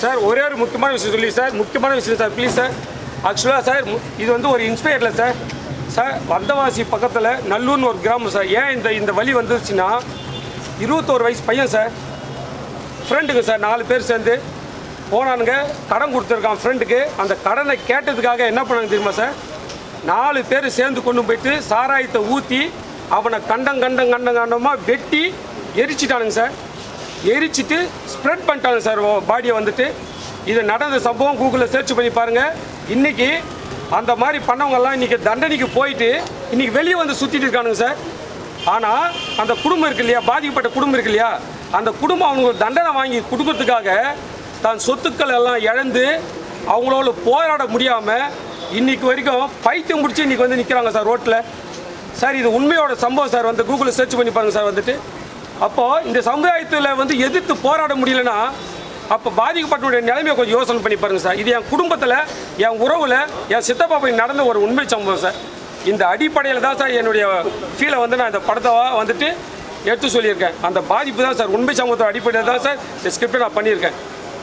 Sir ஒரே ஒரு முக்கியமான விஷயம் சொல்லி சார், முக்கியமான விஷயம் சார், ப்ளீஸ் சார். ஆக்சுவலாக சார் இது வந்து ஒரு இன்ஸ்பயரில் சார். சார் வந்தவாசி பக்கத்தில் நல்லூர்னு ஒரு கிராமம் சார். ஏன் இந்த வழி வந்துருச்சுன்னா 21 வயசு பையன் சார், ஃப்ரெண்டுங்க சார் 4 பேர் சேர்ந்து போனானுங்க. கடன் கொடுத்துருக்கான் ஃப்ரெண்டுக்கு. அந்த கடனை கேட்டதுக்காக என்ன பண்ணாங்க தெரியுமா சார்? 4 பேர் சேர்ந்து கொண்டு போயிட்டு சாராயத்தை ஊற்றி அவனை கண்டமாக வெட்டி எரிச்சிட்டானுங்க சார். எரிச்சிட்டு ஸ்ப்ரெட் பண்ணிட்டாங்க சார் பாடியை வந்துட்டு. இது நடந்த சம்பவம் கூகுளில் சர்ச் பண்ணி பாருங்கள். இன்றைக்கி அந்த மாதிரி பண்ணவங்கெல்லாம் இன்றைக்கி தண்டனைக்கு போயிட்டு இன்றைக்கி வெளியே வந்து சுற்றிட்டு இருக்கானுங்க சார். ஆனால் அந்த குடும்பம் இருக்கு இல்லையா, பாதிக்கப்பட்ட குடும்பம் இருக்கு இல்லையா, அந்த குடும்பம் அவங்களுக்கு தண்டனை வாங்கி கொடுக்கறதுக்காக தான் சொத்துக்கள் எல்லாம் இழந்து அவங்களோட போராட முடியாமல் இன்றைக்கி வரைக்கும் பைத்தியம் முடிச்சு இன்றைக்கி வந்து நிற்கிறாங்க சார் ரோட்டில் சார். இது உண்மையோட சம்பவம் சார். வந்து கூகுளில் சர்ச் பண்ணி பாருங்கள் சார் வந்துட்டு. அப்போது இந்த சமுதாயத்தில் வந்து எதிர்த்து போராட முடியலன்னா அப்போ பாதிக்கப்பட்டவனுடைய நிலைமையை கொஞ்சம் யோசனை பண்ணி பாருங்கள் சார். இது என் குடும்பத்தில், என் உறவில், என் சித்தப்பா போய் நடந்த ஒரு உண்மை சம்பவம் சார். இந்த அடிப்படையில் தான் சார் என்னுடைய ஃபீலை வந்து நான் இந்த படத்தை வந்துட்டு எடுத்து சொல்லியிருக்கேன். அந்த பாதிப்பு தான் சார், உண்மை சம்பவத்தோட அடிப்படையில் தான் சார் இந்த ஸ்கிரிப்டை நான் பண்ணியிருக்கேன்.